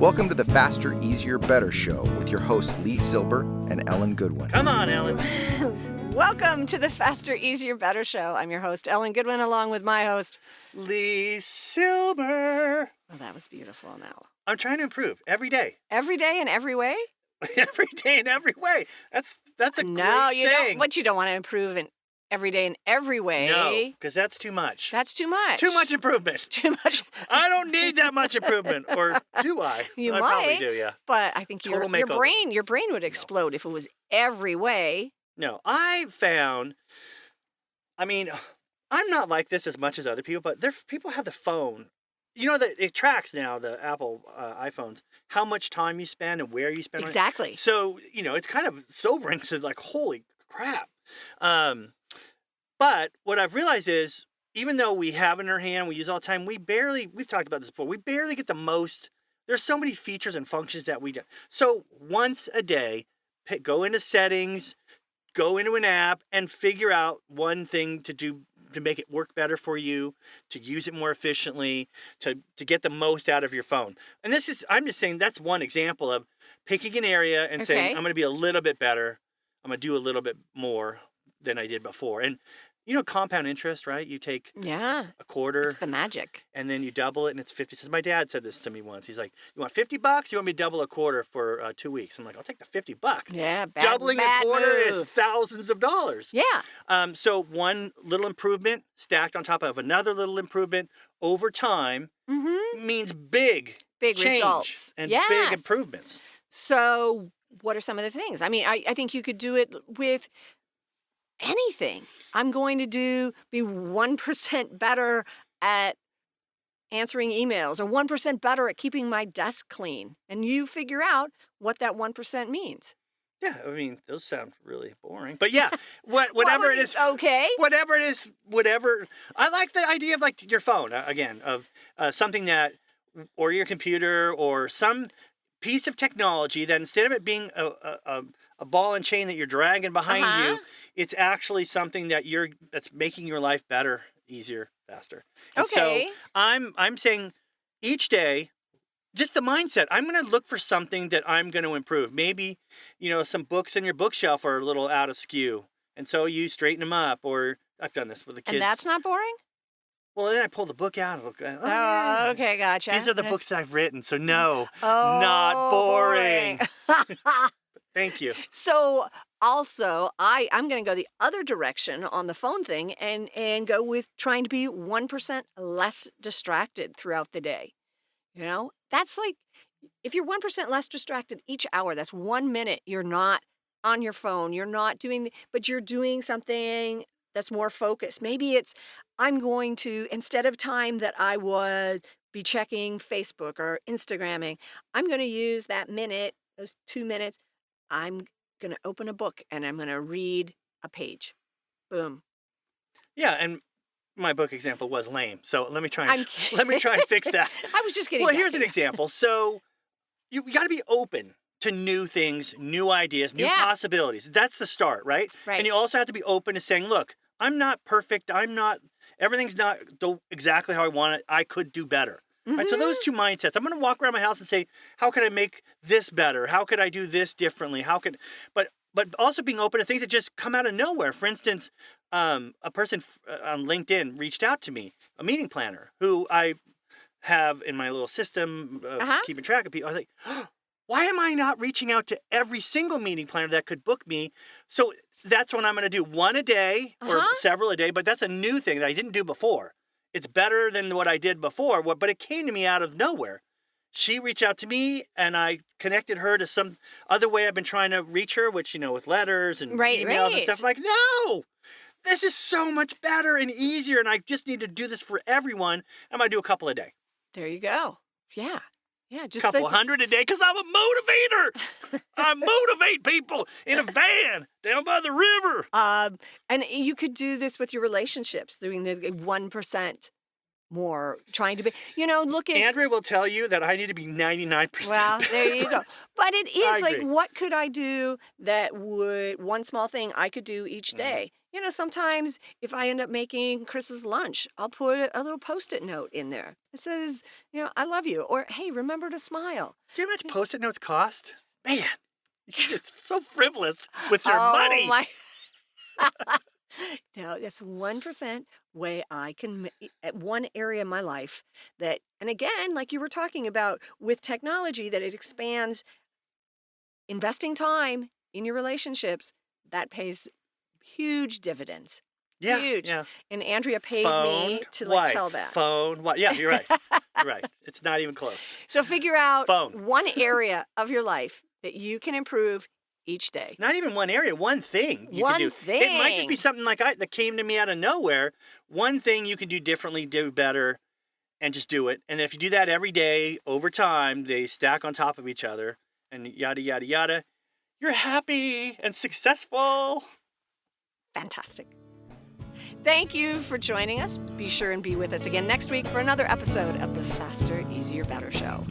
Welcome to the Faster, Easier, Better show with your hosts Lee Silber and Ellen Goodwin. Come on, Ellen. Welcome to the Faster, Easier, Better show. I'm your host, Ellen Goodwin, along with my host, Lee Silber. Oh, that was beautiful now. I'm trying to improve every day. Every day in every way? Every day in every way. That's a no, great you saying. don't. But you don't want to improve in every day in every way. No, because that's too much. That's too much. Too much improvement. Too much. I don't need that much improvement, or do I? You I might. probably do, yeah. But I think Total your makeover. brain would explode if it was every way. No, I found, I'm not like this as much as other people, but people have the phone. You know that it tracks now, the Apple iPhones, how much time you spend and where you spend on it. Exactly. So, it's kind of sobering to like, holy crap. But what I've realized is, even though we have it in our hand, we use it all the time, we've talked about this before, we barely get the most. There's so many features and functions that we do. So once a day, go into settings, go into an app and figure out one thing to do to make it work better for you, to use it more efficiently, to get the most out of your phone. And I'm just saying that's one example of picking an area and saying, I'm going to be a little bit better. I'm going to do a little bit more than I did before. And compound interest, right? You take a quarter. It's the magic. And then you double it and it's 50 cents. My dad said this to me once. He's like, you want $50? You want me to double a quarter for 2 weeks? I'm like, I'll take the $50. Yeah, Doubling a quarter move. is thousands of dollars. Yeah. So one little improvement stacked on top of another little improvement over time means big change results. And big improvements. So what are some of the things? I think you could do it with anything. I'm going to be 1% better at answering emails or 1% better at keeping my desk clean. And you figure out what that 1% means. Yeah, those sound really boring. But yeah, whatever it is. Okay. Whatever it is, whatever. I like the idea of like your phone, again, of something that, or your computer or some piece of technology that instead of it being a ball and chain that you're dragging behind you, it's actually something that's making your life better, easier, faster. And okay. So I'm saying each day, just the mindset, I'm going to look for something that I'm going to improve. Maybe, some books in your bookshelf are a little out of skew. And so you straighten them up, or I've done this with the kids. And that's not boring? Well, then I pull the book out. Oh, okay, gotcha. These are the books that I've written, so no, not boring. Thank you. So also, I'm going to go the other direction on the phone thing and go with trying to be 1% less distracted throughout the day. That's like, if you're 1% less distracted each hour, that's 1 minute you're not on your phone, you're not doing, but you're doing something that's more focused. Maybe it's, I'm going to, instead of time that I would be checking Facebook or Instagramming, I'm going to use that minute, those 2 minutes, I'm going to open a book and I'm going to read a page. Boom. Yeah, and my book example was lame. So let me try and fix that. I was just kidding. Well, here's an example. So you got to be open to new things, new ideas, new possibilities. That's the start, right? Right. And you also have to be open to saying, look, I'm not perfect. Everything's not exactly how I want it. I could do better. Right, so those two mindsets. I'm going to walk around my house and say, how can I make this better? How could I do this differently? But also being open to things that just come out of nowhere. For instance, a person on LinkedIn reached out to me, a meeting planner who I have in my little system, keeping track of people. I was like, why am I not reaching out to every single meeting planner that could book me? So that's what I'm going to do, one a day or several a day. But that's a new thing that I didn't do before. It's better than what I did before, but it came to me out of nowhere. She reached out to me, and I connected her to some other way I've been trying to reach her, which, with letters and emails and stuff. I'm like, no, this is so much better and easier, and I just need to do this for everyone. I'm going to do a couple a day. There you go. Yeah. Yeah, just a couple hundred a day, because I'm a motivator. I motivate people in a van down by the river. And you could do this with your relationships, doing the 1% more, trying to be, look at... Andrea will tell you that I need to be 99%. Well, there you go. But it is like, what could I do that would, one small thing I could do each day? Sometimes if I end up making Chris's lunch, I'll put a little Post-it note in there. It says, I love you, or hey, remember to smile. Do you know how much Post-it notes cost? Man, you're just so frivolous with your Oh money. my! No, that's 1% way I can, at one area of my life that, and again, like you were talking about with technology, that it expands investing time in your relationships, that pays huge dividends. Yeah, Huge. yeah. And Andrea paid Phone, me to wife, tell that. phone, wife. Yeah, you're right. You're right. It's not even close. So figure out Phone. one area of your life that you can improve each day. Not even one area, one thing you One can do. thing. It might just be something like that came to me out of nowhere. One thing you can do differently, do better, and just do it. And then if you do that every day, over time, they stack on top of each other, and yada, yada, yada. You're happy and successful. Fantastic. Thank you for joining us. Be sure and be with us again next week for another episode of the Faster, Easier, Better Show.